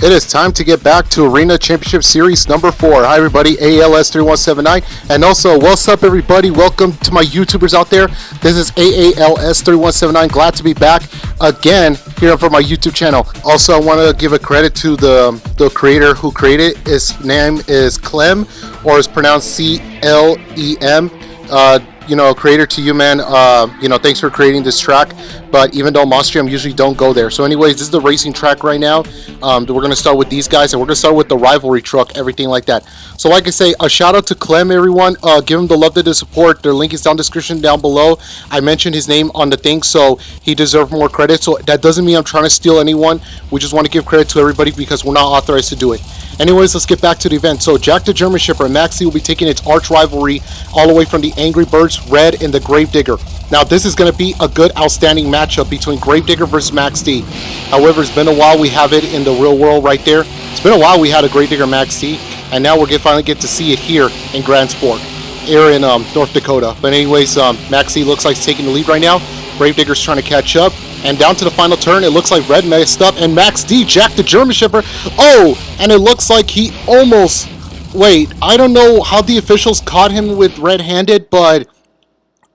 It is time to get back to Arena Championship Series number 4. Hi everybody, AALS3179, and also what's up everybody? Welcome to my YouTubers out there. This is AALS3179. Glad to be back again here for my YouTube channel. Also, I want to give a credit to the creator who created it. His name is CLEM, or is pronounced CLEM. Creator to you, man. Thanks for creating this track. But even though Monster usually don't go there. So anyways, this is the racing track right now. We're going to start with these guys, and we're going to start with the rivalry truck, everything like that. So like I say, a shout out to Clem, everyone. Give him the love, the support. Their link is down in the description down below. I mentioned his name on the thing, so he deserves more credit. So that doesn't mean I'm trying to steal anyone. We just want to give credit to everybody because we're not authorized to do it. Anyways, let's get back to the event. So Jack the German Shipper and Maxi will be taking its arch rivalry all the way from the Angry Birds, Red, and the Gravedigger. Now this is going to be a good, outstanding matchup between Gravedigger versus Max D. However, it's been a while we have it in the real world right there. It's been a while we had a Gravedigger Max D, and now we're going to finally get to see it here in Grand Fork, here in North Dakota. But anyways, Max D looks like he's taking the lead right now. Gravedigger's trying to catch up. And down to the final turn, it looks like Red messed up, and Max D, Jack the German Shipper. Oh, and it looks like he almost... Wait, I don't know how the officials caught him with red-handed, but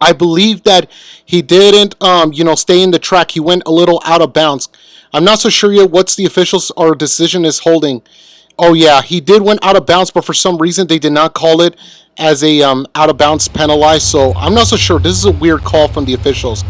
I believe that he didn't, stay in the track. He went a little out of bounds. I'm not so sure yet what's the officials or decision is holding. Oh yeah, he did went out of bounds, but for some reason they did not call it as a out of bounds penalized. So I'm not so sure. This is a weird call from the officials.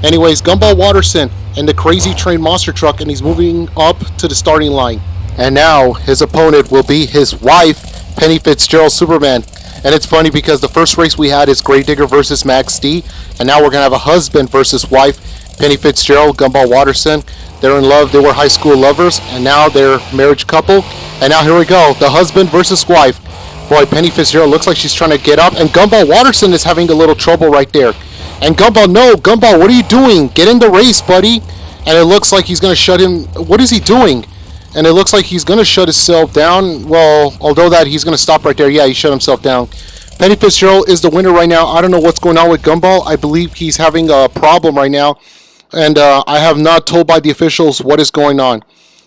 Anyways, Gumball Watterson in the Crazy Train Monster Truck, and he's moving up to the starting line. And now his opponent will be his wife, Penny Fitzgerald Superman. And it's funny because the first race we had is Gravedigger versus Max D, and now we're gonna have a husband versus wife, Penny Fitzgerald, Gumball Watterson. They're in love. They were high school lovers, and now they're marriage couple. And now here we go, the husband versus wife. Boy, Penny Fitzgerald looks like she's trying to get up, and Gumball Watterson is having a little trouble right there. And Gumball, no, Gumball, what are you doing? Get in the race, buddy. And it looks like he's going to shut him. What is he doing? And it looks like he's going to shut himself down. Well, although that he's going to stop right there. Yeah, he shut himself down. Penny Fitzgerald is the winner right now. I don't know what's going on with Gumball. I believe he's having a problem right now. And I have not told by the officials what is going on.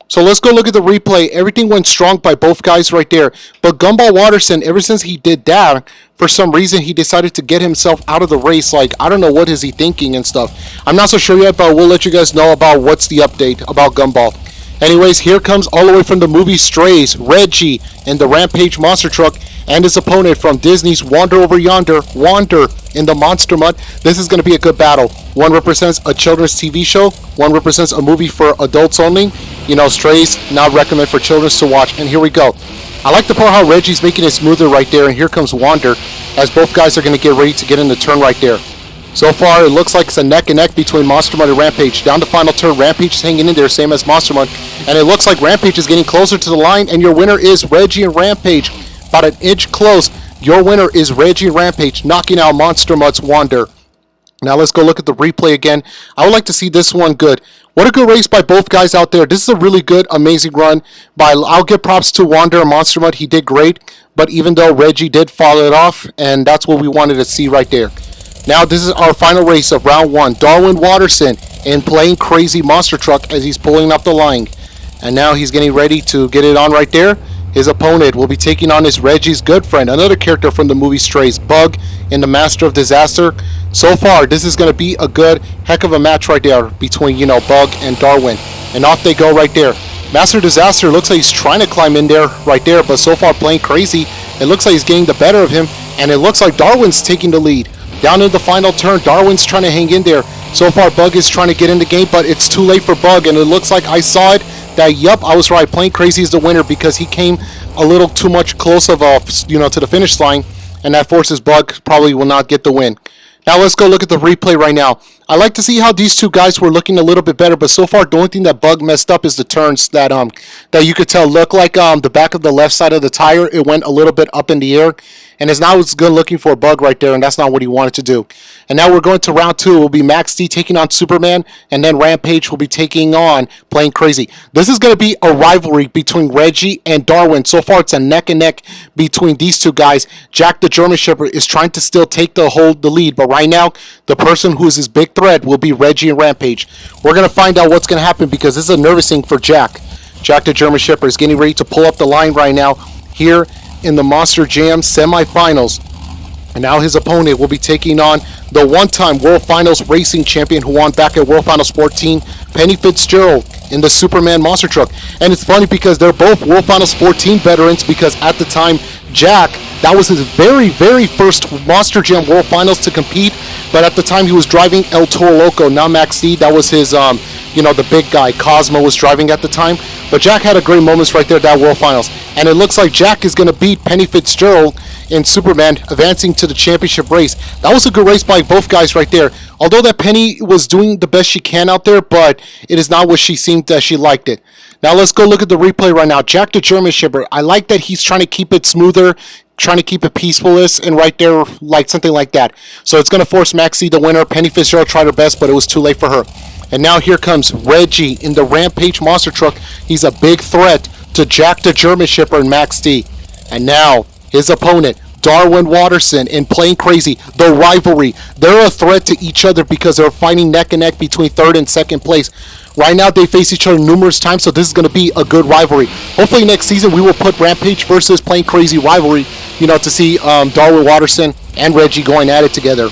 So let's go look at the replay. Everything went strong by both guys right there. But Gumball Watterson, ever since he did that, for some reason he decided to get himself out of the race. Like, I don't know what is he thinking and stuff. I'm not so sure yet, but we'll let you guys know about what's the update about Gumball. Anyways, here comes all the way from the movie Strays, Reggie in the Rampage Monster Truck, and his opponent from Disney's Wander Over Yonder, Wander in the Monster Mud. This is going to be a good battle. One represents a children's TV show, one represents a movie for adults only. You know, Strays, not recommend for children to watch. And here we go. I like the part how Reggie's making it smoother right there, and here comes Wander, as both guys are going to get ready to get in the turn right there. So far, it looks like it's a neck and neck between Monster Mud and Rampage. Down the final turn, Rampage is hanging in there, same as Monster Mud. And it looks like Rampage is getting closer to the line, and your winner is Reggie and Rampage. About an inch close. Your winner is Reggie and Rampage, knocking out Monster Mud's Wander. Now let's go look at the replay again. I would like to see this one good. What a good race by both guys out there. This is a really good, amazing run. I'll give props to Wander and Monster Mud. He did great. But even though Reggie did follow it off, and that's what we wanted to see right there. Now this is our final race of round 1. Darwin Watterson in Playing Crazy Monster Truck as he's pulling up the line. And now he's getting ready to get it on right there. His opponent will be taking on his Reggie's good friend, another character from the movie Strays, Bug in the Master of Disaster. So far, this is going to be a good heck of a match right there between, Bug and Darwin. And off they go right there. Master of Disaster looks like he's trying to climb in there right there, but so far Playing Crazy, it looks like he's getting the better of him, and it looks like Darwin's taking the lead. Down in the final turn, Darwin's trying to hang in there. So far, Bug is trying to get in the game, but it's too late for Bug, and it looks like I saw it. Yup, I was right. Playing Crazy is the winner because he came a little too much close of to the finish line, and that forces Bug probably will not get the win. Now let's go look at the replay right now. I like to see how these two guys were looking a little bit better, but so far the only thing that Bug messed up is the turns that you could tell look like the back of the left side of the tire. It went a little bit up in the air, and it's not as good looking for a Bug right there, and that's not what he wanted to do. And now we're going to round 2. It will be Max D taking on Superman, and then Rampage will be taking on Playing Crazy. This is going to be a rivalry between Reggie and Darwin. So far it's a neck and neck between these two guys. Jack the German Shepherd is trying to still take the lead, but right now the person who is his big threat will be Reggie and Rampage. We're going to find out what's going to happen because this is a nervous thing for Jack. Jack the German Shepherd is getting ready to pull up the line right now here in the Monster Jam semifinals. And now his opponent will be taking on the one-time World Finals racing champion who won back at World Finals 14, Penny Fitzgerald, in the Superman monster truck. And it's funny because they're both World Finals 14 veterans, because at the time, Jack, that was his very, very first Monster Jam World Finals to compete. But at the time, he was driving El Toro Loco, not Max D. That was his, the big guy. Cosmo was driving at the time. But Jack had a great moments right there at that World Finals. And it looks like Jack is going to beat Penny Fitzgerald in Superman, advancing to the championship race. That was a good race by both guys right there. Although that Penny was doing the best she can out there, but it is not what she seemed that she liked it. Now let's go look at the replay right now. Jack the German Shepherd. I like that he's trying to keep it smoother, trying to keep it peacefulness, and right there, like something like that. So it's going to force Maxie the winner. Penny Fitzgerald tried her best, but it was too late for her. And now here comes Reggie in the Rampage monster truck. He's a big threat to Jack the German Shepherd and Max D. And now his opponent, Darwin Watterson in Playing Crazy, the rivalry. They're a threat to each other because they're fighting neck and neck between third and second place. Right now, they face each other numerous times, so this is going to be a good rivalry. Hopefully next season, we will put Rampage versus Playing Crazy rivalry, to see Darwin Watterson and Reggie going at it together.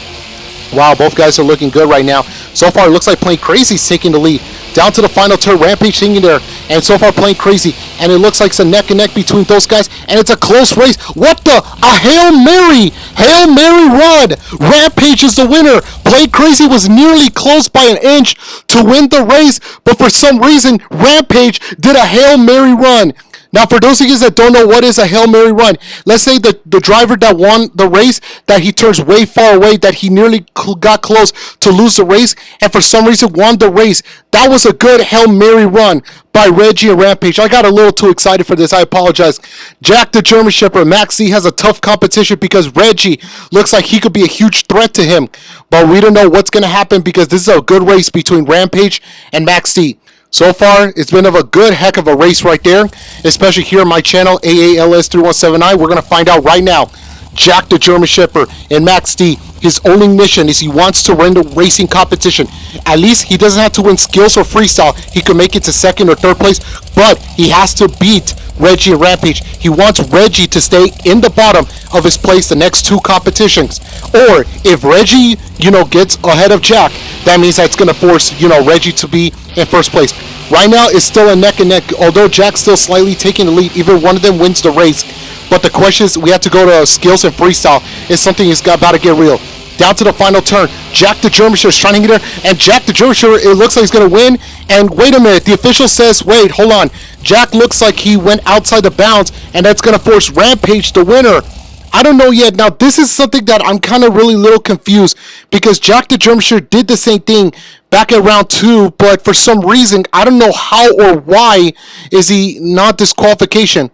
Wow, both guys are looking good right now. So far, it looks like Playing Crazy's taking the lead. Down to the final turn, Rampage hanging there, and so far Playing Crazy, and it looks like it's a neck and neck between those guys, and it's a close race. What the? A Hail Mary! Hail Mary run! Rampage is the winner. Playing Crazy was nearly close by an inch to win the race, but for some reason, Rampage did a Hail Mary run. Now, for those of you that don't know what is a Hail Mary run, let's say the driver that won the race, that he turns way far away, that he nearly got close to lose the race, and for some reason won the race. That was a good Hail Mary run by Reggie and Rampage. I got a little too excited for this. I apologize. Jack the German Shepherd, Max Z has a tough competition because Reggie looks like he could be a huge threat to him. But we don't know what's going to happen because this is a good race between Rampage and Max Z. So far, it's been a good heck of a race right there, especially here on my channel, AALS3179. We're going to find out right now. Jack the German Shepherd and Max D, his only mission is he wants to win the racing competition. At least he doesn't have to win skills or freestyle. He could make it to second or third place, but he has to beat Reggie and Rampage. He wants Reggie to stay in the bottom of his place the next two competitions. Or if Reggie, gets ahead of Jack, that means that's going to force, Reggie to be in first place. Right now, it's still a neck and neck. Although Jack's still slightly taking the lead, either one of them wins the race. But the question is, we have to go to skills and freestyle. It's something that's about to get real. Down to the final turn. Jack the German Shepherd is trying to get there. And Jack the German Shepherd, it looks like he's going to win. And wait a minute. The official says, wait, hold on. Jack looks like he went outside the bounds. And that's going to force Rampage, the winner. I don't know yet. Now, this is something that I'm kind of really little confused. Because Jack the German Shepherd did the same thing back at round 2. But for some reason, I don't know how or why is he not disqualification.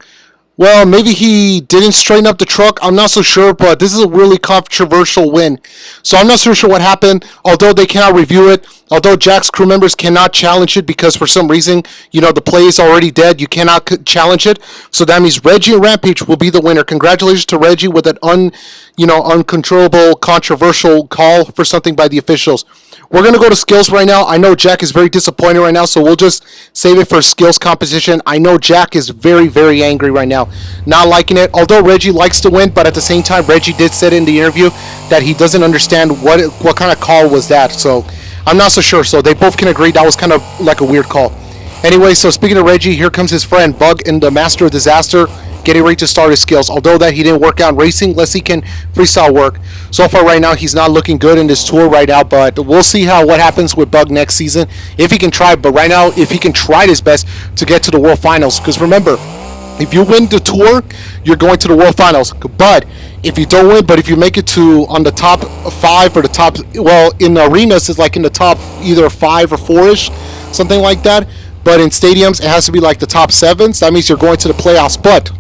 Well, maybe he didn't straighten up the truck. I'm not so sure, but this is a really controversial win. So I'm not so sure what happened, although they cannot review it. Although Jack's crew members cannot challenge it because for some reason, the play is already dead. You cannot challenge it. So that means Reggie and Rampage will be the winner. Congratulations to Reggie with an uncontrollable, controversial call for something by the officials. We're going to go to skills right now. I know Jack is very disappointed right now, so we'll just save it for skills competition. I know Jack is very, very angry right now, not liking it. Although Reggie likes to win, but at the same time, Reggie did say in the interview that he doesn't understand what kind of call was that. So I'm not so sure. So they both can agree that was kind of like a weird call. Anyway, so speaking of Reggie, here comes his friend Bug in the Master of Disaster, getting ready to start his skills. Although that he didn't work out in racing, let's see can freestyle work. So far right now, he's not looking good in this tour right now, but we'll see what happens with Bug next season, if he can try. But right now, if he can try his best to get to the World Finals, because remember, if you win the tour, you're going to the World Finals. But if you don't win, but if you make it to on the top 5 or the top, well, in arenas, it's like in the top either 5 or 4-ish, something like that. But in stadiums, it has to be like the top 7. So that means you're going to the playoffs. But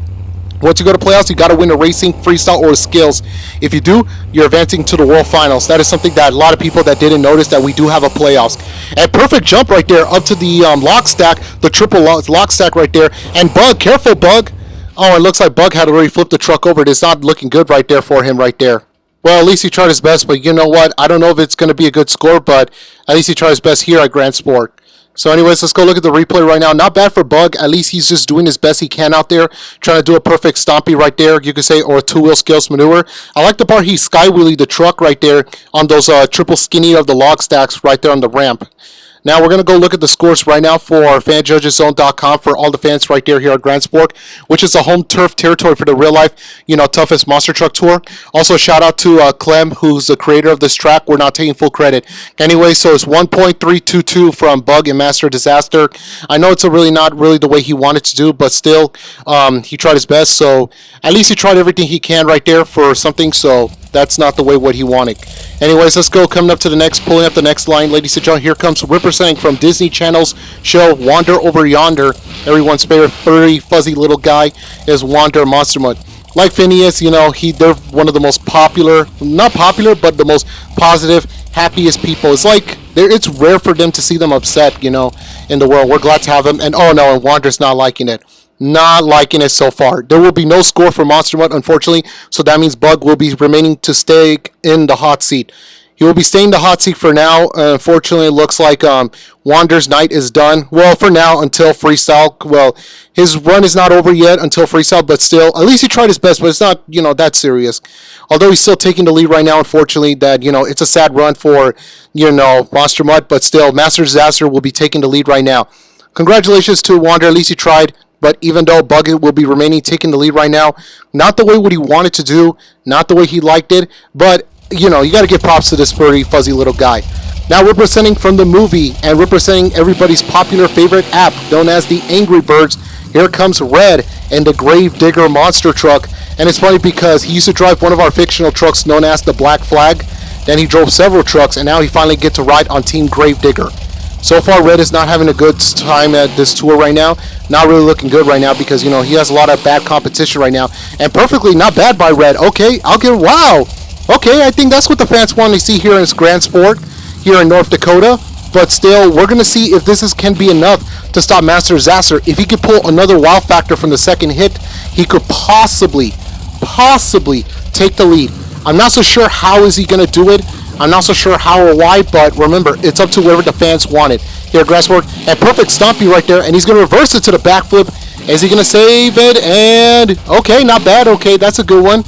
once you go to playoffs, you got to win a racing, freestyle, or skills. If you do, you're advancing to the World Finals. That is something that a lot of people that didn't notice, that we do have a playoffs. And perfect jump right there up to the lock stack, the triple lock stack right there. And Bug, careful, Bug. Oh, it looks like Bug had already flipped the truck over. It's not looking good right there for him right there. Well, at least he tried his best, but you know what? I don't know if it's going to be a good score, but at least he tried his best here at Grand Fork. So anyways, let's go look at the replay right now. Not bad for Bug. At least he's just doing his best he can out there. Trying to do a perfect stompy right there, you could say, or a two-wheel skills maneuver. I like the part he skywheelied the truck right there on those triple skinny of the log stacks right there on the ramp. Now we're going to go look at the scores right now for fanjudgeszone.com for all the fans right there here at Grand Fork, which is the home turf territory for the real life, toughest monster truck tour. Also, shout out to CLEM, who's the creator of this track. We're not taking full credit. Anyway, so it's 1.322 from Bug and Master Disaster. I know it's not really the way he wanted to do, but still, he tried his best. So at least he tried everything he can right there for something. So that's not the way what he wanted. Anyways, let's go. Coming up to the next, pulling up the next line, ladies and gentlemen. Here comes representing from Disney Channel's show Wander Over Yonder. Everyone's favorite furry, fuzzy little guy is Wander Monster Mud. Like Phineas, they're one of the most popular, not popular, but the most positive, happiest people. It's like it's rare for them to see them upset, in the world. We're glad to have them. And oh no, and Wander's not liking it. Not liking it so far. There will be no score for Monster Mud, unfortunately, so that means Bug will be remaining to stay in the hot seat. He will be staying in the hot seat for now. Unfortunately, it looks like Wander's night is done. Well, for now, until freestyle. Well, his run is not over yet until freestyle, but still, at least he tried his best, but it's not, that serious. Although he's still taking the lead right now, unfortunately, that, it's a sad run for, Monster Mud, but still, Master Disaster will be taking the lead right now. Congratulations to Wander, at least he tried. But even though Bug will be remaining taking the lead right now, not the way what he wanted to do, not the way he liked it, but, you got to give props to this furry, fuzzy little guy. Now representing from the movie and representing everybody's popular favorite app known as the Angry Birds, here comes Red and the Grave Digger monster truck. And it's funny because he used to drive one of our fictional trucks known as the Black Flag. Then he drove several trucks, and now he finally gets to ride on Team Grave Digger. So far, Red is not having a good time at this tour right now. Not really looking good right now because, he has a lot of bad competition right now. And perfectly not bad by Red. Okay, I'll give, wow. Okay, I think that's what the fans want to see here in Grand Fork, here in North Dakota. But still, we're going to see if this can be enough to stop Master Disaster. If he could pull another wow factor from the second hit, he could possibly take the lead. I'm not so sure how is he going to do it. I'm not so sure how or why, but remember, it's up to whatever the fans wanted. Here, Grand Fork, and perfect stompy right there, and he's going to reverse it to the backflip. Is he going to save it? And, okay, not bad. Okay, that's a good one.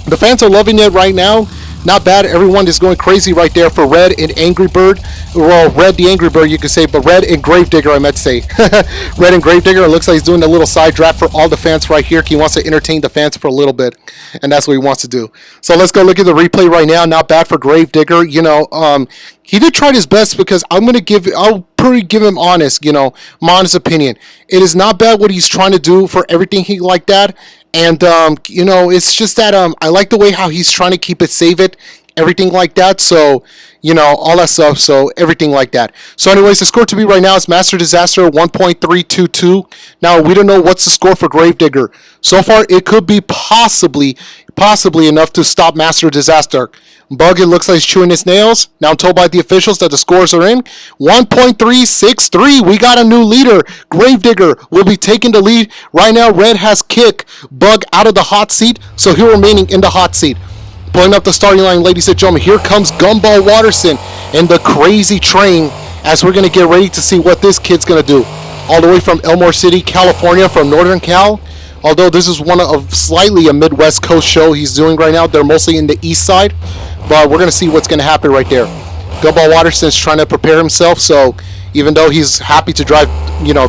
The fans are loving it right now. Not bad. Everyone is going crazy right there for Red and Angry Bird. Well, Red the Angry Bird, you could say, but Red and Gravedigger, I meant to say. Red and Gravedigger, it looks like he's doing a little side draft for all the fans right here. He wants to entertain the fans for a little bit, and that's what he wants to do. So let's go look at the replay right now. Not bad for Gravedigger. He did try his best because I'll pretty give him honest, my honest opinion. It is not bad what he's trying to do for everything he like that. And, it's just that I like the way how he's trying to keep it, save it, everything like that. So, all that stuff. So, everything like that. So, anyways, the score to be right now is Master Disaster 1.322. Now, we don't know what's the score for Gravedigger. So far, it could be possibly enough to stop Master Disaster. Bug, it looks like he's chewing his nails. Now I'm told by the officials that the scores are in. 1.363. We got a new leader. Gravedigger will be taking the lead. Right now, Red has kicked Bug out of the hot seat, so he's remaining in the hot seat. Pulling up the starting line, ladies and gentlemen. Here comes Gumball Watterson and the crazy train as we're going to get ready to see what this kid's going to do. All the way from Elmore City, California, from Northern Cal. Although this is one of slightly a Midwest Coast show he's doing right now. They're mostly in the east side. But we're going to see what's going to happen right there. Gumball Watterson's trying to prepare himself. So even though he's happy to drive,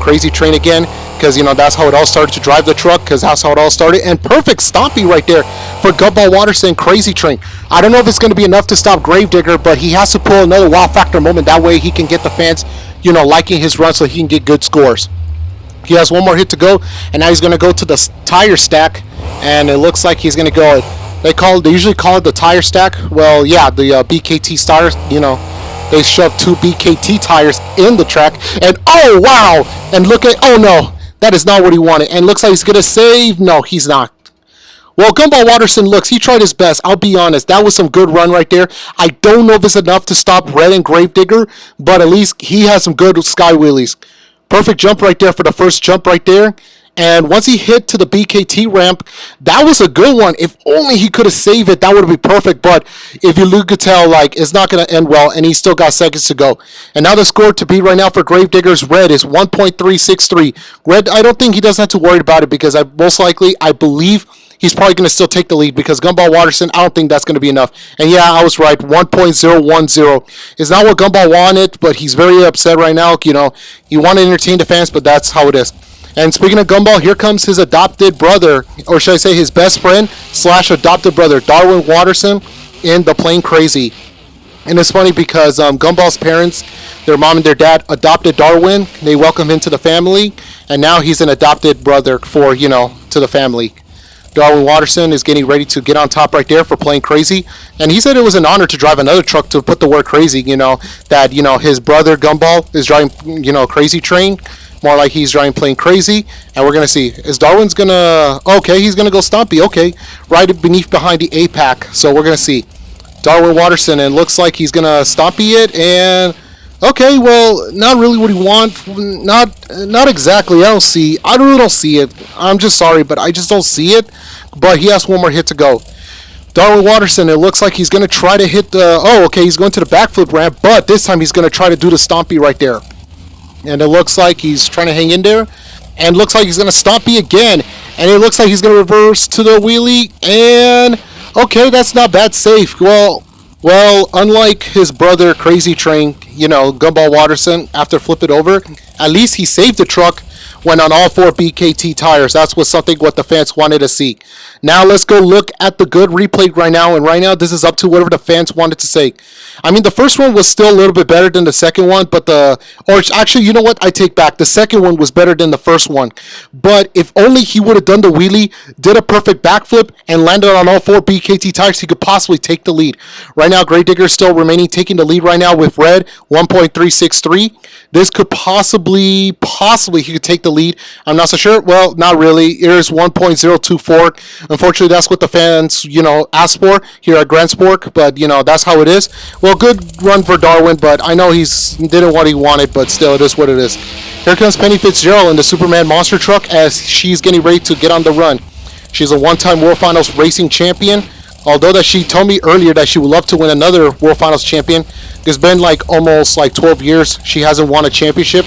Crazy Train again. Because, that's how it all started to drive the truck. Because that's how it all started. And perfect stomping right there for Gumball Watterson, Crazy Train. I don't know if it's going to be enough to stop Gravedigger. But he has to pull another wow factor moment. That way he can get the fans, liking his run so he can get good scores. He has one more hit to go, and now he's going to go to the tire stack, and it looks like he's going to go. They usually call it the tire stack. Well, yeah, the BKT tires. They shove two BKT tires in the track, and oh wow! And look at no, that is not what he wanted. And looks like he's going to save. No, he's not. Well, Gumball Watterson he tried his best. I'll be honest. That was some good run right there. I don't know if it's enough to stop Red and Gravedigger, but at least he has some good sky wheelies. Perfect jump right there for the first jump right there. And once he hit to the BKT ramp, that was a good one. If only he could have saved it, that would have been perfect. But if you could tell, like, it's not going to end well, and he's still got seconds to go. And now the score to beat right now for Gravedigger's Red is 1.363. Red, I don't think he doesn't have to worry about it because I believe he's probably going to still take the lead because Gumball Watterson, I don't think that's going to be enough. And yeah, I was right. 1.010 is not what Gumball wanted, but he's very upset right now. You know, he wanted to entertain the fans, but that's how it is. And speaking of Gumball, here comes his adopted brother, or should I say his best friend / adopted brother, Darwin Watterson, in the Plane Crazy. And it's funny because Gumball's parents, their mom and their dad, adopted Darwin. They welcomed him to the family, and now he's an adopted brother for, you know, to the family. Darwin Watterson is getting ready to get on top right there for Plane Crazy. And he said it was an honor to drive another truck to put the word crazy, you know, that, you know, his brother Gumball is driving, you know, Crazy Train. More like he's driving Plane Crazy. And we're going to see. Is Darwin's going to... Okay, he's going to go Stompy. Okay. Right behind the APAC. So we're going to see. Darwin Watterson. And looks like he's going to Stompy it. And... Okay, well, not really what he wants. Not exactly. I really don't see it. I'm just sorry, but I just don't see it. But he has one more hit to go. Darwin Watterson, it looks like he's going to try to hit the... Oh, okay, he's going to the backflip ramp. But this time he's going to try to do the Stompy right there. And it looks like he's trying to hang in there. And looks like he's going to Stompy again. And it looks like he's going to reverse to the wheelie. And, okay, that's not bad. Safe. Well, unlike his brother, Crazy Train, you know, Gumball Watterson, after flip it over, at least he saved the truck when on all 4 BKT tires. That's what the fans wanted to see. Now let's go look at the good replay right now. And right now, this is up to whatever the fans wanted to say. I mean, the first one was still a little bit better than the second one, but actually, you know what? I take back. The second one was better than the first one. But if only he would have done the wheelie, did a perfect backflip, and landed on all 4 BKT tires, he could possibly take the lead. Right now, Gravedigger is still taking the lead right now with Red, 1.363. This could possibly, he could take the lead. I'm not so sure. Well, not really. Here's 1.024. Unfortunately, that's what the fans, you know, asked for here at Grand Fork, but, you know, that's how it is. Well, good run for Darwin, but I know didn't what he wanted, but still, it is what it is. Here comes Penny Fitzgerald in the Superman monster truck as she's getting ready to get on the run. She's a one-time World Finals racing champion, although that she told me earlier that she would love to win another World Finals champion. It's been like almost like 12 years she hasn't won a championship,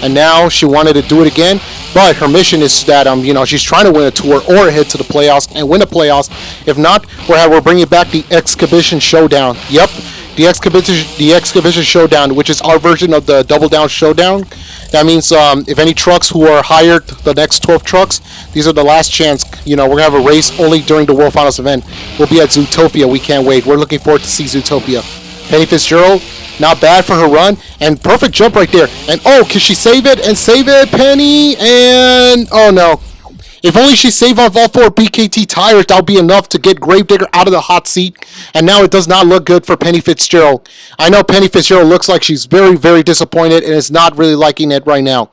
and now she wanted to do it again. But her mission is that you know, she's trying to win a tour or head to the playoffs and win the playoffs. If not, we're bringing back the Exhibition Showdown. Yep, the Exhibition Showdown, which is our version of the Double Down Showdown. That means if any trucks who are hired, the next 12 trucks, these are the last chance. You know, we're going to have a race only during the World Finals event. We'll be at Zootopia. We can't wait. We're looking forward to see Zootopia. Penny Fitzgerald, not bad for her run. And perfect jump right there. And, oh, can she save it? And save it, Penny. And, oh, no. If only she saved off all 4 BKT tires, that would be enough to get Gravedigger out of the hot seat. And now it does not look good for Penny Fitzgerald. I know Penny Fitzgerald looks like she's very, very disappointed and is not really liking it right now.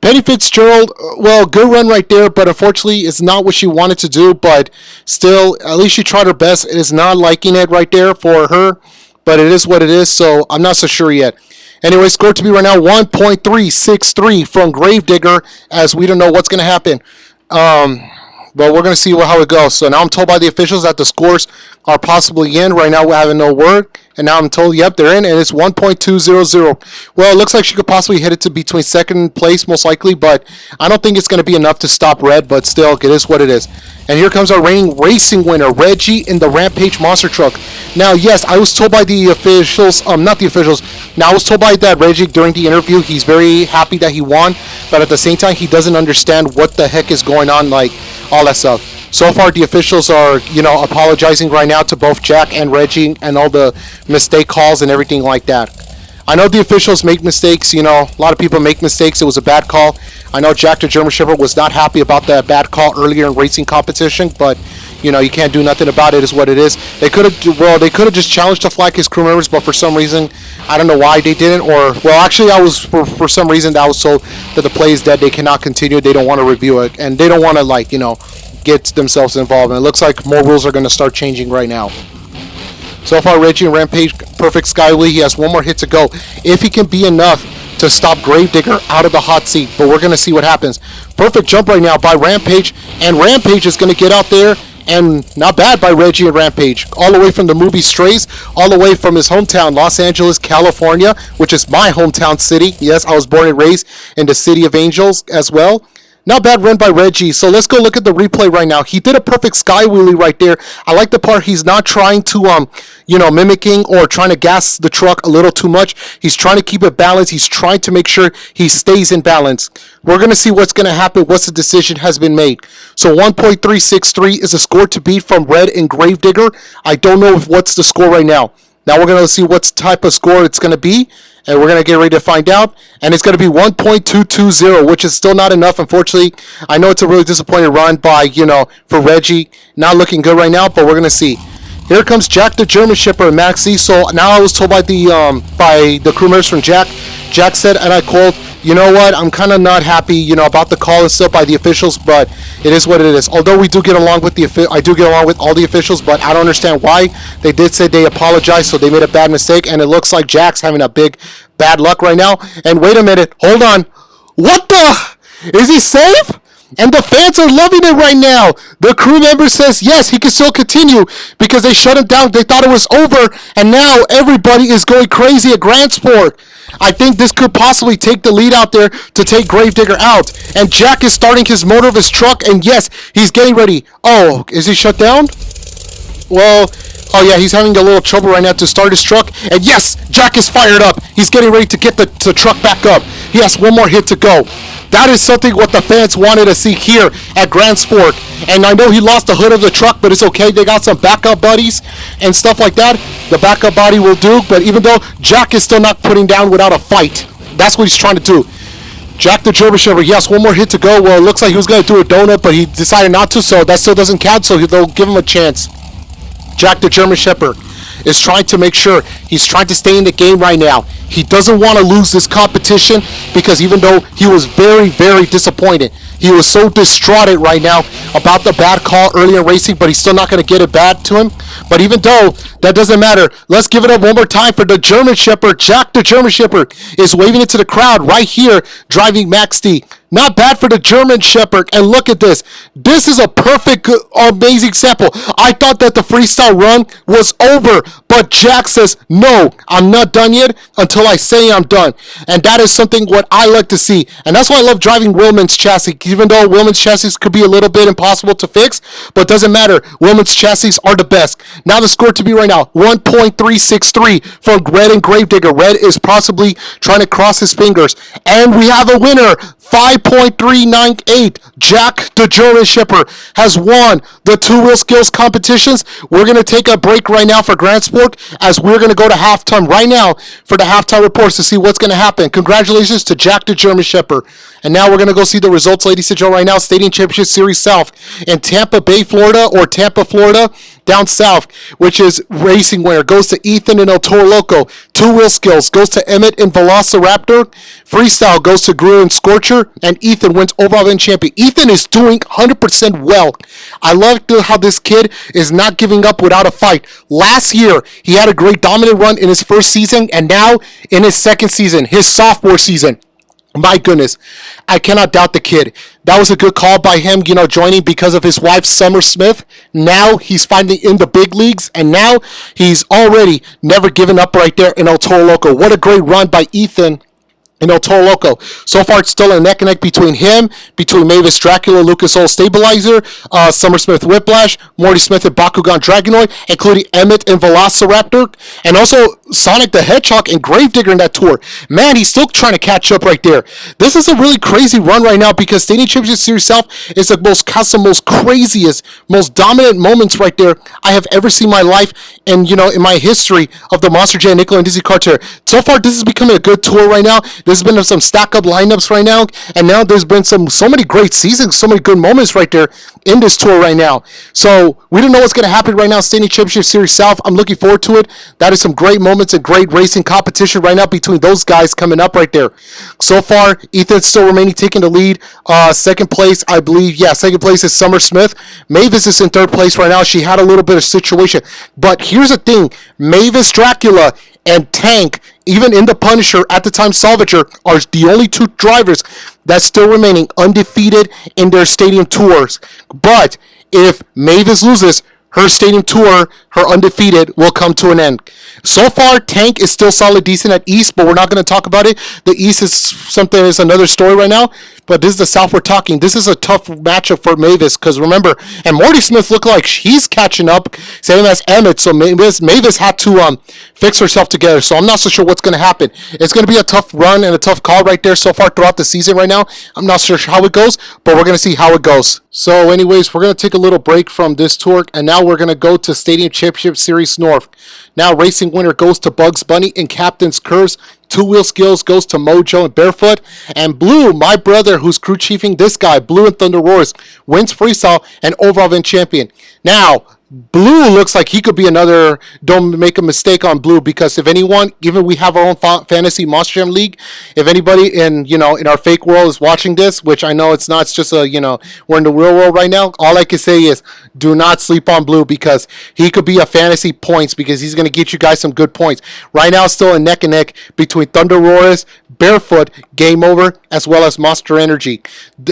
Penny Fitzgerald, well, good run right there, but unfortunately it's not what she wanted to do. But still, at least she tried her best. It is not liking it right there for her, but it is what it is, so I'm not so sure yet. Anyway, score to be right now 1.363 from Gravedigger, as we don't know what's going to happen. But we're going to see how it goes. So now I'm told by the officials that the scores are possibly in. Right now we're having no word. And now I'm told, yep, they're in, and it's 1.200. Well, it looks like she could possibly hit it to between second place, most likely, but I don't think it's going to be enough to stop Red, but still, it is what it is. And here comes our reigning racing winner, Reggie, in the Rampage Monster Truck. Now, yes, I was told by the officials, not the officials, now I was told by that Reggie during the interview, he's very happy that he won, but at the same time, he doesn't understand what the heck is going on, like, all that stuff. So far, the officials are, you know, apologizing right now to both Jack and Reggie and all the mistake calls and everything like that. I know the officials make mistakes, you know, a lot of people make mistakes. It was a bad call. I know Jack the German Shepherd was not happy about that bad call earlier in racing competition, but, you know, you can't do nothing about it, is what it is. They could have just challenged the flag his crew members, but for some reason, I don't know why they didn't, or, well, actually, for some reason, I was told that the play is dead, they cannot continue, they don't want to review it, and they don't want to, like, you know, get themselves involved, and it looks like more rules are going to start changing right now. So far, Reggie and Rampage, perfect Skyway. He has one more hit to go. If he can be enough to stop Gravedigger out of the hot seat. But we're going to see what happens. Perfect jump right now by Rampage. And Rampage is going to get out there. And not bad by Reggie and Rampage. All the way from the movie Strays, all the way from his hometown, Los Angeles, California, which is my hometown city. Yes, I was born and raised in the City of Angels as well. Not bad run by Reggie. So let's go look at the replay right now. He did a perfect sky wheelie right there. I like the part he's not trying to, mimicking or trying to gas the truck a little too much. He's trying to keep it balanced. He's trying to make sure he stays in balance. We're going to see what's going to happen once the decision has been made. So 1.363 is a score to beat from Red and Gravedigger. I don't know what's the score right now. Now we're going to see what type of score it's going to be. And we're going to get ready to find out. And it's going to be 1.220, which is still not enough, unfortunately. I know it's a really disappointing run by, for Reggie. Not looking good right now, but we're going to see. Here comes Jack the German Shepherd and Maxi. So now I was told by the crew members from Jack. Jack said, and I quote, you know what, I'm kind of not happy, about the call and stuff by the officials, but it is what it is. Although we do get along with I do get along with all the officials, but I don't understand why. They did say they apologized, so they made a bad mistake, and it looks like Jack's having a big bad luck right now. And wait a minute, hold on. What the? Is he safe? And the fans are loving it right now. The crew member says, yes, he can still continue because they shut him down. They thought it was over, and now everybody is going crazy at Grand Fork. I think this could possibly take the lead out there to take Gravedigger out. And Jack is starting his motor of his truck, and yes, he's getting ready. Oh, is he shut down? Well, oh yeah, he's having a little trouble right now to start his truck. And yes, Jack is fired up. He's getting ready to get the truck back up. He has one more hit to go. That is something what the fans wanted to see here at Grand Fork. And I know he lost the hood of the truck, but it's okay. They got some backup buddies and stuff like that. The backup body will do. But even though Jack is still not putting down without a fight, that's what he's trying to do. Jack the German Shepherd, yes, one more hit to go. Well, it looks like he was going to do a donut, but he decided not to, so that still doesn't count, so they'll give him a chance. Jack the German Shepherd is trying to make sure he's trying to stay in the game right now. He doesn't want to lose this competition because even though he was very, very disappointed, he was so distraught right now about the bad call earlier in racing, but he's still not going to get it bad to him. But even though that doesn't matter, let's give it up one more time for the German Shepherd. Jack the German Shepherd is waving it to the crowd right here, driving Max D. Not bad for the German Shepherd. And look at this. This is a perfect, amazing sample. I thought that the freestyle run was over, but Jack says, no, I'm not done yet until I say I'm done. And that is something what I like to see. And that's why I love driving Willman's chassis, even though Willman's chassis could be a little bit impossible to fix, but doesn't matter. Willman's chassis are the best. Now the score to be right now, 1.363 from Red and Gravedigger. Red is possibly trying to cross his fingers. And we have a winner. 5.398. Jack the German Shepherd has won the two-wheel skills competitions. We're going to take a break right now for Grand Fork as we're going to go to halftime right now for the halftime reports to see what's going to happen. Congratulations to Jack the German Shepherd. And now we're going to go see the results, ladies and gentlemen, right now. Stadium Championship Series South in Tampa Bay, Florida, or Tampa, Florida, down south, which is racing winner. Goes to Ethan and El Toro Loco. Two-wheel skills goes to Emmett and Velociraptor. Freestyle goes to Greer and Scorcher. And Ethan wins overall event champion. Ethan is doing 100% well. I love how this kid is not giving up without a fight. Last year, he had a great dominant run in his first season, and now in his second season, his sophomore season. My goodness, I cannot doubt the kid. That was a good call by him, joining because of his wife, Summer Smith. Now he's finally in the big leagues, and now he's already never given up right there in El Toro Loco. What a great run by Ethan in El Toro Loco. So far, it's still a neck and neck between him, between Mavis Dracula, Lucas Oil Stabilizer, Summer Smith Whiplash, Morty Smith and Bakugan Dragonoid, including Emmett and Velociraptor, and also Sonic the Hedgehog and Gravedigger in that tour. Man, he's still trying to catch up right there. This is a really crazy run right now because Stadium Championship Series South is the most craziest, most dominant moments right there I have ever seen in my life and, in my history of the Monster Jam NDaC car tour. So far, this is becoming a good tour right now. There's been some stack-up lineups right now, and now there's been so many great seasons, so many good moments right there in this tour right now. So we don't know what's going to happen right now. Stadium Championship Series South, I'm looking forward to it. That is some great moments and great racing competition right now between those guys coming up right there. So far, Ethan's still remaining taking the lead. Second place, I believe, second place is Summer Smith. Mavis is in third place right now. She had a little bit of situation. But here's the thing, Mavis Dracula and Tank even in the Punisher at the time Salvager, are the only two drivers that's still remaining undefeated in their stadium tours. But if Mavis loses, her stadium tour, her undefeated, will come to an end. So far, Tank is still solid decent at East, but we're not going to talk about it. The East is another story right now, but this is the South we're talking. This is a tough matchup for Mavis, because remember, and Morty Smith looked like he's catching up, same as Emmett, so Mavis had to fix herself together, so I'm not so sure what's going to happen. It's going to be a tough run and a tough call right there so far throughout the season right now. I'm not sure how it goes, but we're going to see how it goes. So anyways, we're going to take a little break from this tour, and now we're going to go to Stadium Championship Series North. Now racing winner goes to Bugs Bunny and Captain's Curse. Two-wheel skills goes to Mojo and Barefoot. And Blue, my brother, who's crew chiefing this guy, Blue and Thunder Roars, wins freestyle and overall event champion. Now, Blue looks like he could be another, don't make a mistake on Blue, because if anyone, even we have our own fantasy Monster Jam League, if anybody in our fake world is watching this, which I know it's not, it's just we're in the real world right now, all I can say is do not sleep on Blue, because he could be a fantasy points, because he's going to get you guys some good points. Right now, still a neck and neck between Thunder Roars, Barefoot, Game Over, as well as Monster Energy.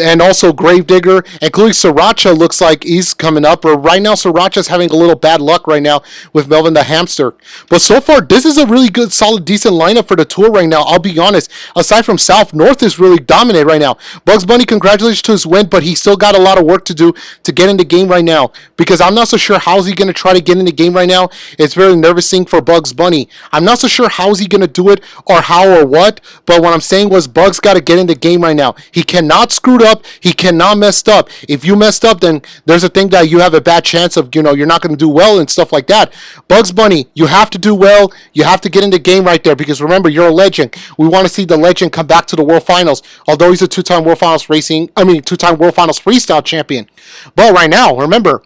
And also Gravedigger, including Sriracha, looks like he's coming up. Or right now, Sriracha's having a little bad luck right now with Melvin the Hamster. But so far, this is a really good, solid, decent lineup for the tour right now. I'll be honest. Aside from South, North is really dominant right now. Bugs Bunny, congratulations to his win, but he still got a lot of work to do to get in the game right now. Because I'm not so sure how's he going to try to get in the game right now. It's very nervous thing for Bugs Bunny. I'm not so sure how's he going to do it or how or what. But what I'm saying was Bugs got to get in the game right now. He cannot screw up. He cannot mess up. If you messed up, then there's a thing that you have a bad chance of, you're not going to do well and stuff like that. Bugs Bunny, you have to do well. You have to get in the game right there, because remember, you're a legend. We want to see the legend come back to the World Finals, although he's a two-time World Finals freestyle champion. But right now, remember,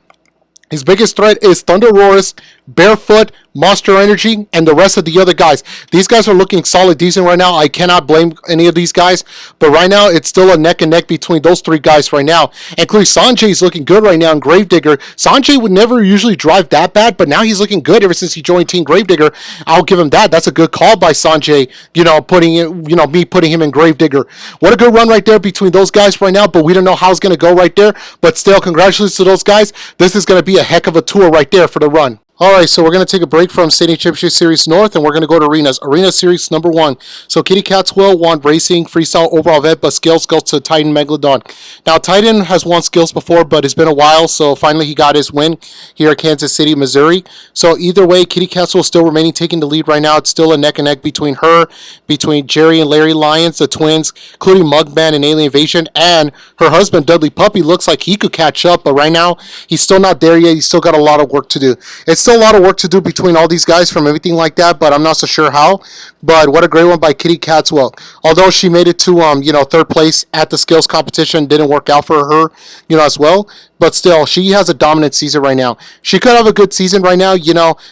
his biggest threat is Thunder Roars, Barefoot, Monster Energy, and the rest of the other guys. These guys are looking solid, decent right now. I cannot blame any of these guys. But right now, it's still a neck and neck between those three guys right now. And clearly, Sanjay is looking good right now in Gravedigger. Sanjay would never usually drive that bad, but now he's looking good ever since he joined Team Gravedigger. I'll give him that. That's a good call by Sanjay, me putting him in Gravedigger. What a good run right there between those guys right now, but we don't know how it's going to go right there. But still, congratulations to those guys. This is going to be a heck of a tour right there for the run. Alright, so we're going to take a break from Stadium Championship Series North, and we're going to go to Arenas. Arena Series number 1. So Kitty Catswell won Racing Freestyle overall event, but skills goes to Titan Megalodon. Now, Titan has won skills before, but it's been a while, so finally he got his win here at Kansas City, Missouri. So either way, Kitty Catswell still remaining taking the lead right now. It's still a neck and neck between Jerry and Larry Lyons, the twins, including Mugman and Alien Invasion, and her husband, Dudley Puppy, looks like he could catch up, but right now, he's still not there yet. He's still got a lot of work to do. It's still a lot of work to do between all these guys from everything like that, but I'm not so sure how. But what a great one by Kitty Catswell. Although she made it to third place at the skills competition, didn't work out for her, as well. But still, she has a dominant season right now. She could have a good season right now,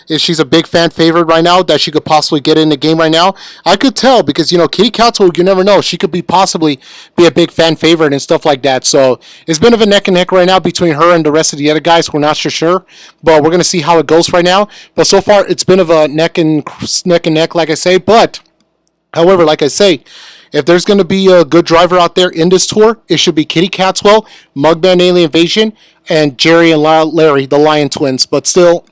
if she's a big fan favorite right now, that she could possibly get in the game right now. I could tell because, Kitty Catswell, you never know. She could possibly be a big fan favorite and stuff like that. So it's been of a neck and neck right now between her and the rest of the other guys. We're not sure, but we're going to see how it goes right now. But so far, it's been of a neck and neck, like I say. But, however, like I say, if there's going to be a good driver out there in this tour, it should be Kitty Catswell, Mugman Alien Invasion, and Jerry and Larry, the Lion Twins. But still,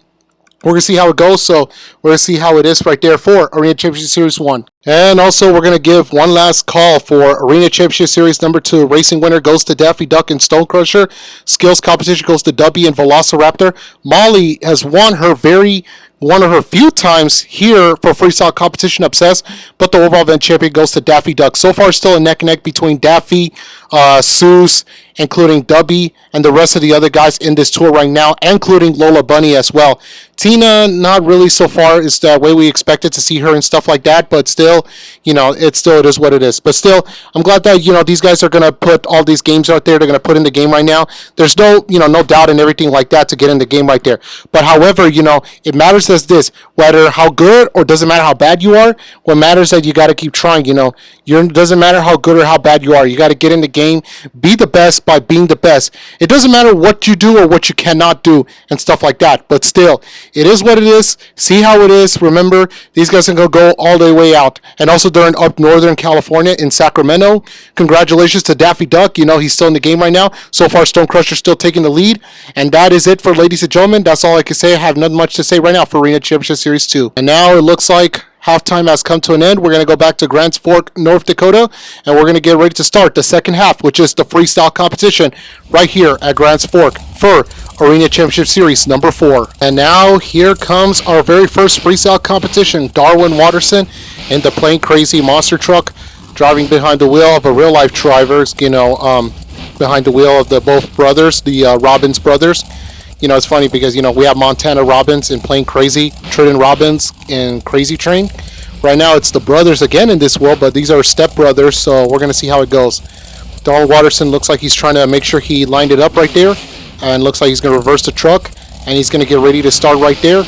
we're going to see how it goes. So we're going to see how it is right there for Arena Championship Series 1. And also, we're going to give one last call for Arena Championship Series number 2. Racing winner goes to Daffy Duck and Stone Crusher. Skills competition goes to Dubby and Velociraptor. Molly has won one of her few times here for freestyle competition Obsessed, but the overall event champion goes to Daffy Duck. So far, still a neck and neck between Daffy, Seuss, including Dubby, and the rest of the other guys in this tour right now, including Lola Bunny as well. Tina, not really so far is the way we expected to see her and stuff like that, but still, still, it is what it is. But still, I'm glad that, these guys are going to put all these games out there. They're going to put in the game right now. There's no, no doubt and everything like that to get in the game right there. But however, it matters as this, whether how good or doesn't matter how bad you are, what matters is that you got to keep trying, It doesn't matter how good or how bad you are. You got to get in the game, be the best by being the best. It doesn't matter what you do or what you cannot do and stuff like that. But still, it is what it is. See how it is. Remember, these guys are going to go all the way out. And also during up Northern California in Sacramento, congratulations to Daffy Duck. He's still in the game right now. So far, Stone Crusher's still taking the lead. And that is it for ladies and gentlemen. That's all I can say. I have nothing much to say right now for Arena Championship Series 2. And now it looks like halftime has come to an end. We're going to go back to Grand Fork, North Dakota, and we're going to get ready to start the second half, which is the freestyle competition right here at Grand Fork for Arena Championship Series number 4. And now here comes our very first freestyle competition. Darwin Watterson in the Plain Crazy monster truck, driving behind the wheel of a real life driver, behind the wheel of the both brothers, the Robbins brothers. It's funny because, we have Montana Robbins in Plain Crazy, Trident Robbins in Crazy Train. Right now, it's the brothers again in this world, but these are step brothers, so we're going to see how it goes. Darwin Watterson looks like he's trying to make sure he lined it up right there, and looks like he's going to reverse the truck, and he's going to get ready to start right there.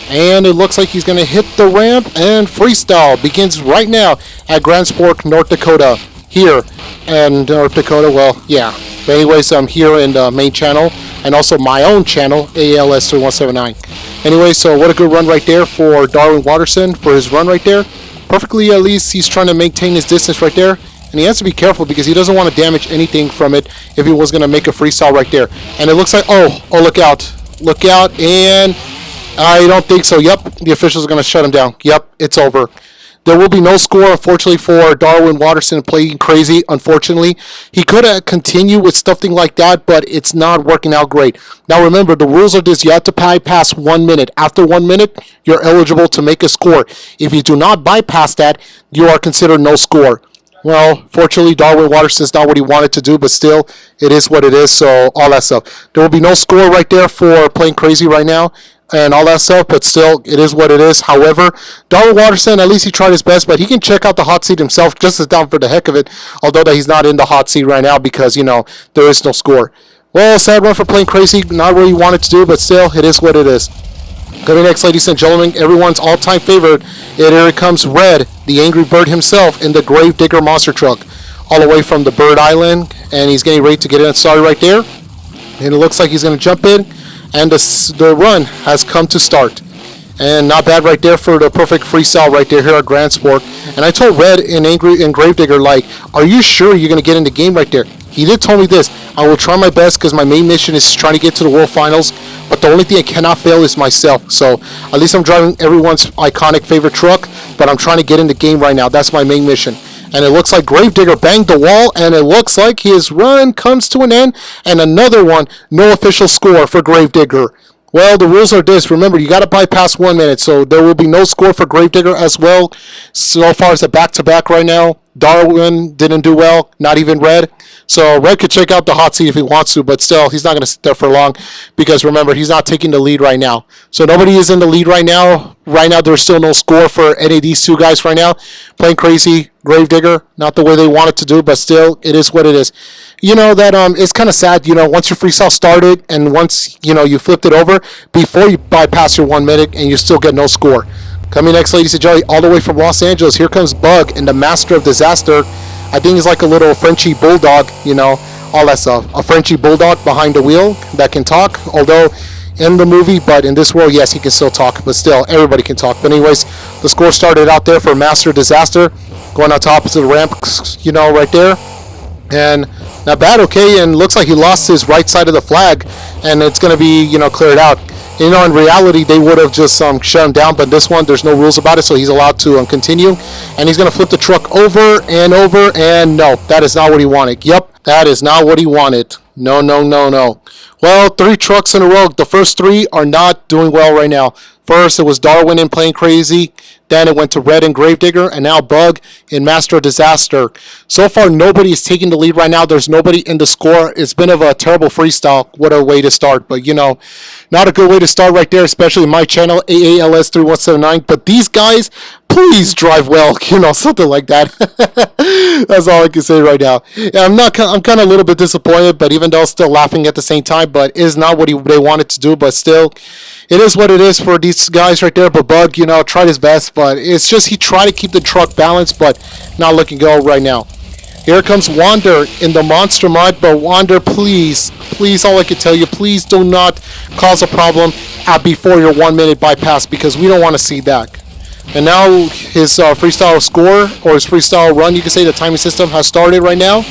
And it looks like he's going to hit the ramp, and freestyle begins right now at Grand Fork, North Dakota, here in North Dakota. Well, yeah. But anyways, I'm here in the main channel and also my own channel, ALS 3179. Anyway, so what a good run right there for Darwin Watterson for his run right there. Perfectly, at least he's trying to maintain his distance right there. And he has to be careful because he doesn't want to damage anything from it if he was going to make a freestyle right there. And it looks like, oh, look out. Look out, and I don't think so. Yep, the officials are going to shut him down. Yep, it's over. There will be no score, unfortunately, for Darwin Watterson playing crazy, unfortunately. He could have continued with something like that, but it's not working out great. Now, remember, the rules are this. You have to bypass 1 minute. After 1 minute, you're eligible to make a score. If you do not bypass that, you are considered no score. Well, fortunately, Darwin Watterson's not what he wanted to do, but still, it is what it is, so all that stuff. There will be no score right there for playing crazy right now and all that stuff, but still, it is what it is. However, Darwin Watterson, at least he tried his best, but he can check out the hot seat himself just as down for the heck of it, although that he's not in the hot seat right now because, there is no score. Well, sad run for playing crazy, not what he wanted to do, but still, it is what it is. Coming next, ladies and gentlemen, everyone's all-time favorite. Here it comes Red, the Angry Bird himself, in the Gravedigger monster truck, all the way from the Bird Island, and he's getting ready to get in. Sorry, right there, and it looks like he's going to jump in, and the run has come to start. And not bad right there for the perfect freestyle right there here at Grand Fork. And I told Red and Gravedigger, like, are you sure you're going to get in the game right there? He did tell me this. I will try my best because my main mission is trying to get to the World Finals. But the only thing I cannot fail is myself. So at least I'm driving everyone's iconic favorite truck. But I'm trying to get in the game right now. That's my main mission. And it looks like Gravedigger banged the wall. And it looks like his run comes to an end. And another one, no official score for Gravedigger. Well, the rules are this. Remember, you got to bypass 1 minute. So there will be no score for Gravedigger as well. So far as the back-to-back right now, Darwin didn't do well, not even Red. So Red could check out the hot seat if he wants to, but still, he's not going to sit there for long because, remember, he's not taking the lead right now. So nobody is in the lead right now. Right now, there's still no score for any of these two guys right now. Playing crazy, Gravedigger, not the way they wanted to do, but still, it is what it is. That it's kind of sad, once your freestyle started and once, you flipped it over, before you bypass your 1 minute and you still get no score. Coming next, ladies and gentlemen, all the way from Los Angeles, here comes Bug and the Master of Disaster. I think he's like a little Frenchy bulldog, all that stuff. A Frenchy bulldog behind the wheel that can talk, although in the movie, but in this world, yes, he can still talk, but still, everybody can talk. But anyways, the score started out there for Master of Disaster, going on top of the ramp, right there. And not bad, okay, and looks like he lost his right side of the flag, and it's going to be, cleared out. In reality, they would have just shut him down, but this one, there's no rules about it, so he's allowed to continue. And he's going to flip the truck over, and no, that is not what he wanted. Yep, that is not what he wanted. No, no, no, no. Well, 3 trucks in a row. The first 3 are not doing well right now. First, it was Darwin in Playing Crazy. Then it went to Red and Gravedigger, and now Bug in Master of Disaster. So far, nobody is taking the lead right now. There's nobody in the score. It's been of a terrible freestyle. What a way to start. But, not a good way to start right there, especially my channel, AALS3179. But these guys, please drive well, you know, something like that. That's all I can say right now. Yeah, I'm kind of a little bit disappointed, but even though still laughing at the same time, but it is not what they wanted to do, but still, it is what it is for these guys right there. But Bug, you know, tried his best, but it's just he tried to keep the truck balanced, but not looking good right now. Here comes Wander in the monster mud, but Wander, please, all I can tell you, please do not cause a problem before your 1 minute bypass, because we don't want to see that. And now his freestyle score, or his freestyle run, you can say, the timing system has started right now.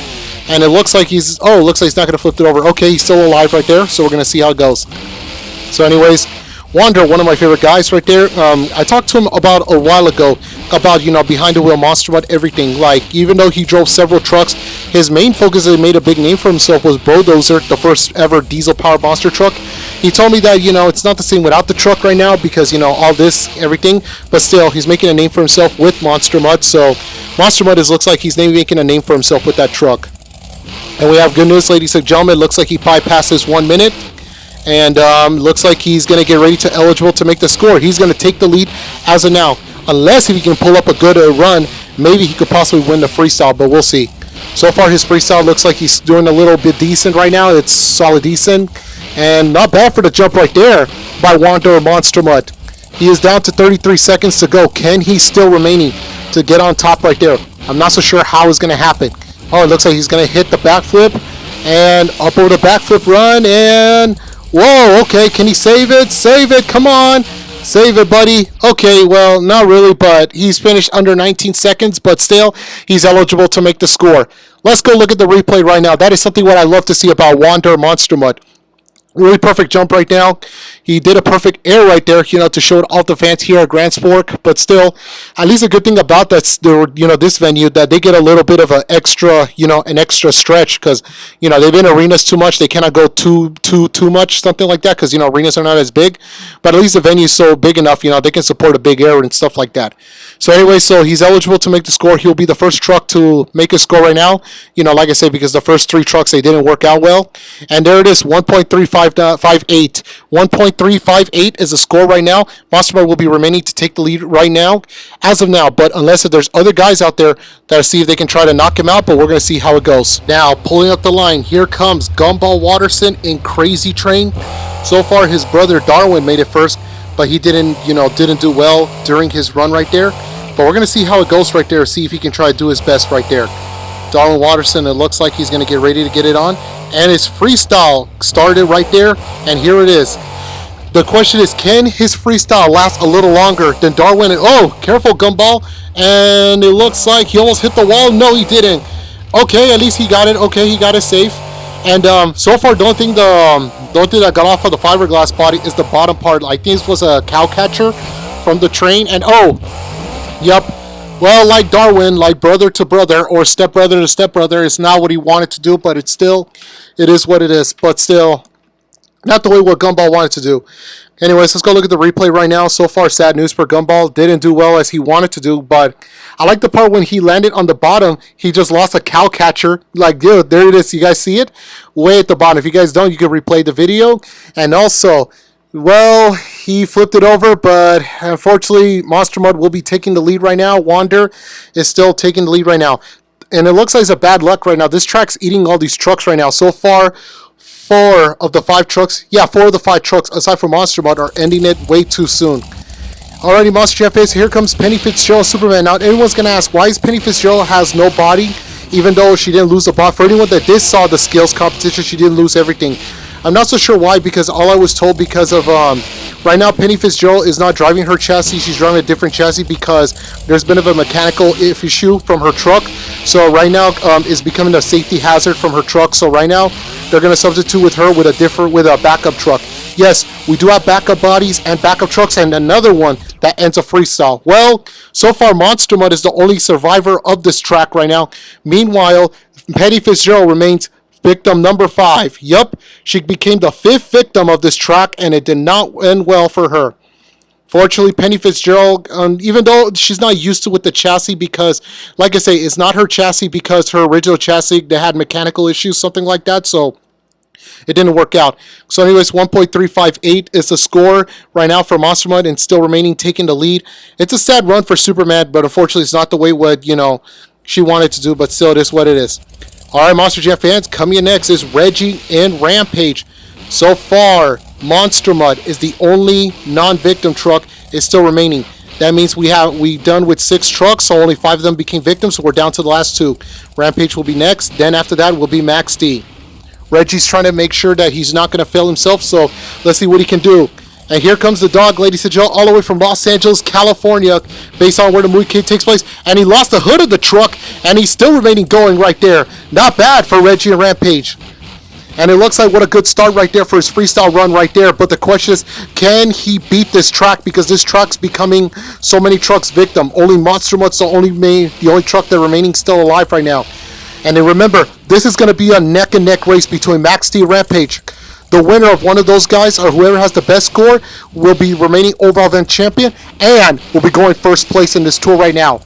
And it looks like he's not going to flip it over. Okay, he's still alive right there, so we're going to see how it goes. So anyways, Wander, one of my favorite guys right there. I talked to him about a while ago about, you know, behind the wheel monster mud, everything. Like, even though he drove several trucks, his main focus that made a big name for himself was Bulldozer, the first ever diesel powered monster truck. He told me that, you know, it's not the same without the truck right now because, you know, all this, everything, but still, he's making a name for himself with monster mud. So monster mud looks like he's making a name for himself with that truck. And we have good news, ladies and gentlemen. It looks like he bypasses 1 minute. And looks like he's going to get ready to eligible to make the score. He's going to take the lead as of now. Unless if he can pull up a good run, maybe he could possibly win the freestyle, but we'll see. So far, his freestyle looks like he's doing a little bit decent right now. It's solid decent. And not bad for the jump right there by Wander Monster Mud. He is down to 33 seconds to go. Can he still remaining to get on top right there? I'm not so sure how it's going to happen. Oh, it looks like he's going to hit the backflip. And up over the backflip run. And whoa, okay, can he save it? Save it, come on. Save it, buddy. Okay, well, not really, but he's finished under 19 seconds, but still, he's eligible to make the score. Let's go look at the replay right now. That is something what I love to see about Wander Monster Mud. Really perfect jump right now. He did a perfect air right there, you know, to show it off the fans here at Grand Fork. But still, at least a good thing about that, you know, this venue, that they get a little bit of an extra, you know, an extra stretch because, you know, they've been arenas too much. They cannot go too much, something like that, because, you know, arenas are not as big. But at least the venue is so big enough, you know, they can support a big air and stuff like that. So anyway, so he's eligible to make the score. He'll be the first truck to make a score right now. You know, like I said, because the first three trucks, they didn't work out well. And there it is, 1.358. 1.358 is the score right now. Monster Mud will be remaining to take the lead right now, as of now. But unless if there's other guys out there that see if they can try to knock him out, but we're going to see how it goes. Now, pulling up the line, here comes Gumball Watterson in Crazy Train. So far, his brother Darwin made it first, but he didn't do well during his run right there. But we're going to see how it goes right there, see if he can try to do his best right there. Darwin Watterson, it looks like he's going to get ready to get it on. And his freestyle started right there, and here it is. The question is, can his freestyle last a little longer than Darwin? Oh, careful, Gumball. And it looks like he almost hit the wall. No, he didn't. Okay, at least he got it. Okay, he got it safe. And so far, the only thing that got off of the fiberglass body is the bottom part. I think this was a cow catcher from the train. And oh, yep. Well, like Darwin, like brother to brother or stepbrother to stepbrother, it's not what he wanted to do, but it is what it is. But still, not the way what Gumball wanted to do. Anyways, let's go look at the replay right now. So far, sad news for Gumball. Didn't do well as he wanted to do, but I like the part when he landed on the bottom, he just lost a cow catcher. Like, dude, there it is. You guys see it? Way at the bottom. If you guys don't, you can replay the video. And also, well, he flipped it over, but unfortunately, Monster Mud will be taking the lead right now. Wander is still taking the lead right now. And it looks like it's a bad luck right now. This track's eating all these trucks right now. So far, 4 of the 5 trucks, aside from Monster Mud, are ending it way too soon. Alrighty, Monster Jam Face, here comes Penny Fitzgerald Superman. Now, anyone's going to ask, why is Penny Fitzgerald has no body, even though she didn't lose the bot? For anyone that did saw the skills competition, she didn't lose everything. I'm not so sure why, because all I was told because of, right now Penny Fitzgerald is not driving her chassis. She's driving a different chassis because there's been a mechanical issue from her truck. So right now it's becoming a safety hazard from her truck. So right now they're going to substitute with her with a backup truck. Yes, we do have backup bodies and backup trucks and another one that ends a freestyle. Well, so far Monster Mud is the only survivor of this track right now. Meanwhile, Penny Fitzgerald remains victim number 5. Yup, she became the 5th victim of this track, and it did not end well for her. Fortunately, Penny Fitzgerald, even though she's not used to with the chassis, because, like I say, it's not her chassis because her original chassis, they had mechanical issues, something like that. So it didn't work out. So anyways, 1.358 is the score right now for Monster Mud, and still remaining taking the lead. It's a sad run for Superman, but unfortunately it's not the way what, you know, she wanted to do, but still it is what it is. All right, Monster Jam fans, coming in next is Reggie and Rampage. So far, Monster Mud is the only non-victim truck is still remaining. That means we done with 6 trucks, so only 5 of them became victims, so we're down to the last 2. Rampage will be next, then after that will be Max D. Reggie's trying to make sure that he's not going to fail himself, so let's see what he can do. And here comes the dog, ladies and gentlemen, all the way from Los Angeles, California, based on where the movie takes place. And he lost the hood of the truck, and he's still remaining going right there. Not bad for Reggie and Rampage. And it looks like what a good start right there for his freestyle run right there. But the question is, can he beat this track? Because this track's becoming so many trucks victim. Only Monster Mud's the only truck that remaining still alive right now. And then remember, this is going to be a neck-and-neck race between Max D and Rampage. The winner of one of those guys, or whoever has the best score, will be remaining overall event champion and will be going first place in this tour right now.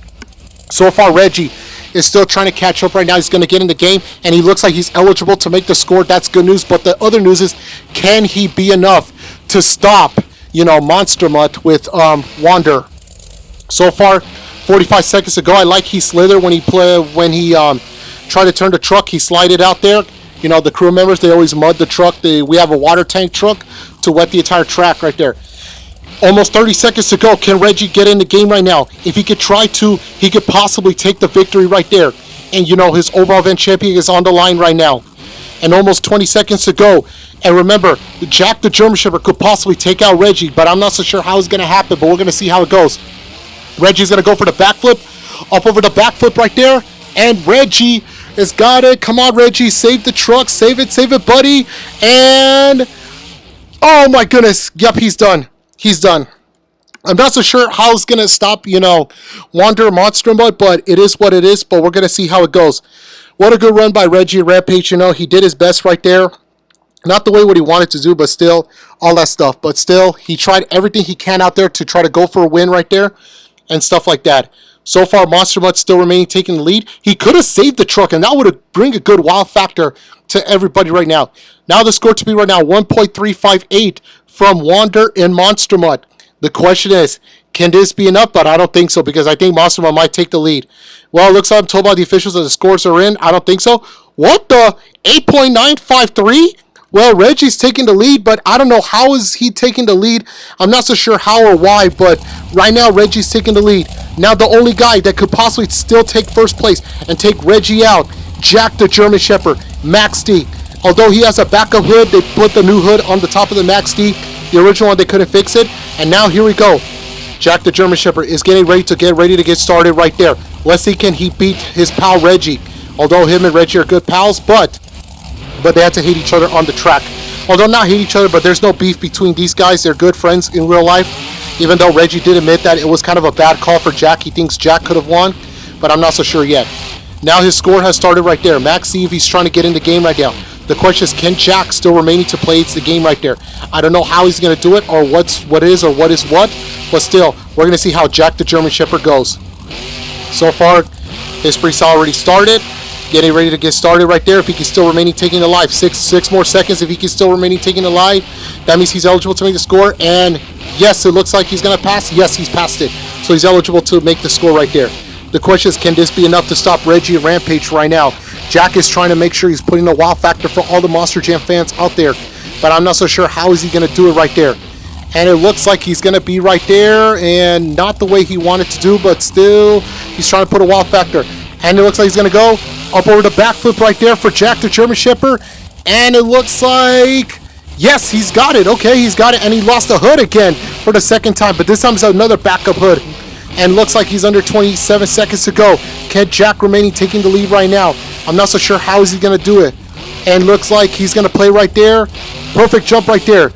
So far, Reggie is still trying to catch up right now. He's going to get in the game, and he looks like he's eligible to make the score. That's good news. But the other news is, can he be enough to stop, you know, Monster Mud with Wander? So far, 45 seconds ago, I like he slither when he tried to turn the truck. He slided out there. You know, the crew members, they always mud the truck. We have a water tank truck to wet the entire track right there. Almost 30 seconds to go. Can Reggie get in the game right now? If he could try to, he could possibly take the victory right there. And, you know, his overall event champion is on the line right now. And almost 20 seconds to go. And remember, Jack the German Shepherd could possibly take out Reggie, but I'm not so sure how it's going to happen, but we're going to see how it goes. Reggie's going to go for the backflip. Up over the backflip right there. And Reggie has got it. Come on, Reggie. Save the truck. Save it, buddy. And, oh my goodness. Yep, he's done. He's done. I'm not so sure how it's going to stop, you know, Wander Monster Mud, but it is what it is, but we're going to see how it goes. What a good run by Reggie and Rampage. You know, he did his best right there. Not the way what he wanted to do, but still, all that stuff. But still, he tried everything he can out there to try to go for a win right there and stuff like that. So far, Monster Mud still remaining taking the lead. He could have saved the truck, and that would have bring a good wow factor to everybody right now. Now the score to be right now, 1.358 from Wander and Monster Mud. The question is, can this be enough? But I don't think so, because I think Monster Mud might take the lead. Well, it looks like I'm told by the officials that the scores are in. I don't think so. What the? 8.953? Well, Reggie's taking the lead, but I don't know how is he taking the lead. I'm not so sure how or why, but right now Reggie's taking the lead. Now the only guy that could possibly still take first place and take Reggie out, Jack the German Shepherd, Max D. Although he has a backup hood, they put the new hood on the top of the Max D. The original one, they couldn't fix it. And now here we go. Jack the German Shepherd is getting ready to get started right there. Let's see, can he beat his pal Reggie? Although him and Reggie are good pals, but they have to hate each other on the track. Although not hate each other, but there's no beef between these guys. They're good friends in real life. Even though Reggie did admit that it was kind of a bad call for Jack. He thinks Jack could have won, but I'm not so sure yet. Now his score has started right there. Max see if he's trying to get in the game right now. The question is, can Jack still remaining to play the game right there? I don't know how he's going to do it, or what is what, but still, we're going to see how Jack the German Shepherd goes. So far, his freestyle already started. Getting ready to get started right there. If he can still remaining taking the live, six more seconds. If he can still remaining taking the live, that means he's eligible to make the score. And yes, it looks like he's going to pass. Yes, he's passed it. So he's eligible to make the score right there. The question is, can this be enough to stop Reggie and Rampage right now? Jack is trying to make sure he's putting a wow factor for all the Monster Jam fans out there, but I'm not so sure how is he going to do it right there. And it looks like he's going to be right there, and not the way he wanted to do, but still, he's trying to put a wow factor. And it looks like he's going to go up over the backflip right there for Jack the German Shepherd. And it looks like, yes, he's got it. Okay, he's got it. And he lost the hood again for the second time. But this time it's another backup hood. And looks like he's under 27 seconds to go. Can Jack remaining taking the lead right now? I'm not so sure how is he going to do it. And looks like he's going to play right there. Perfect jump right there.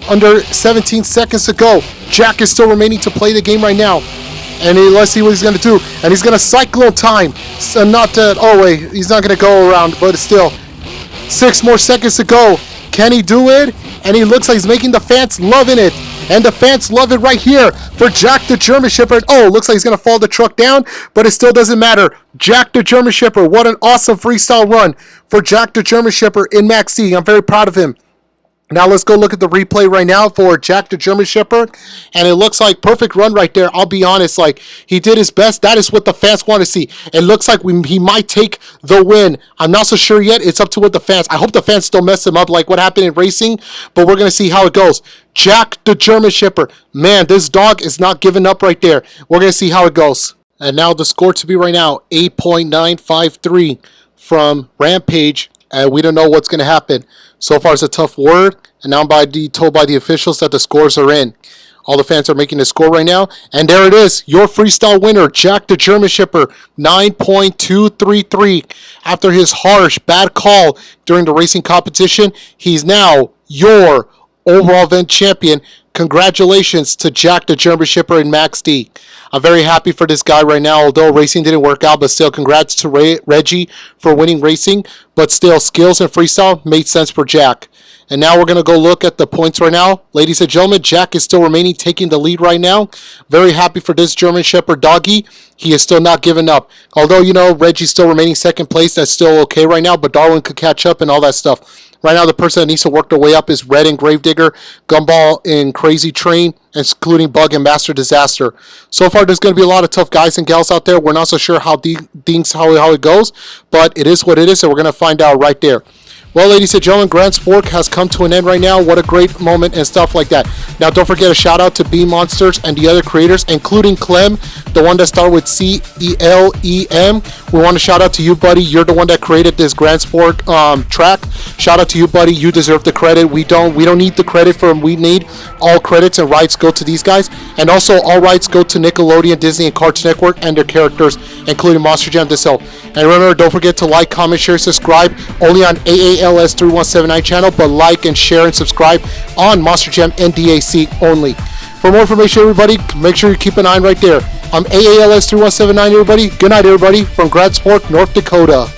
Under 17 seconds to go. Jack is still remaining to play the game right now. And let's see what he's going to do. And he's going to cyclone time. So not that, oh wait, he's not going to go around, but still. 6 more seconds to go. Can he do it? And he looks like he's making the fans loving it. And the fans love it right here for Jack the German Shepherd. Oh, looks like he's going to fall the truck down, but it still doesn't matter. Jack the German Shepherd, what an awesome freestyle run for Jack the German Shepherd in Max D. I'm very proud of him. Now let's go look at the replay right now for Jack the German Shepherd, and it looks like perfect run right there. I'll be honest, like he did his best. That is what the fans want to see. It looks like he might take the win. I'm not so sure yet. It's up to what the fans. I hope the fans still mess him up like what happened in racing, but we're gonna see how it goes. Jack the German Shepherd, man, this dog is not giving up right there. We're gonna see how it goes. And now the score to be right now 8.953 from Rampage. And we don't know what's going to happen. So far, it's a tough word. And now I'm told by the officials that the scores are in. All the fans are making the score right now. And there it is. Your freestyle winner, Jack the German Shepherd, 9.233. After his harsh, bad call during the racing competition, he's now your overall event champion. Congratulations to Jack the German Shepherd and Max D. I'm very happy for this guy right now, although racing didn't work out, but still congrats to Reggie for winning racing, but still skills and freestyle made sense for Jack. And now we're going to go look at the points right now. Ladies and gentlemen, Jack is still remaining taking the lead right now. Very happy for this German Shepherd doggy. He is still not giving up. Although, you know, Reggie's still remaining second place. That's still okay right now, but Darwin could catch up and all that stuff. Right now, the person that needs to work their way up is Red and Gravedigger, Gumball and Crazy Train, including Bug and Master Disaster. So far, there's going to be a lot of tough guys and gals out there. We're not so sure how it goes, but it is what it is, and we're going to find out right there. Well, ladies and gentlemen, Grand Fork has come to an end right now. What a great moment and stuff like that. Now, don't forget a shout out to Beammonsters and the other creators, including CLEM, the one that started with CLEM. We want to shout out to you, buddy. You're the one that created this Grand Fork track. Shout out to you, buddy. You deserve the credit. We don't need the credit for them. We need all credits and rights go to these guys. And also, all rights go to Nickelodeon, Disney, and Cartoon Network and their characters, including Monster Jam itself. And remember, don't forget to like, comment, share, subscribe only on AALS 3179 channel, but like and share and subscribe on Monster Jam NDaC only. For more information, everybody, make sure you keep an eye on right there. I'm AALS 3179, everybody. Good night, everybody, from Grand Fork, North Dakota.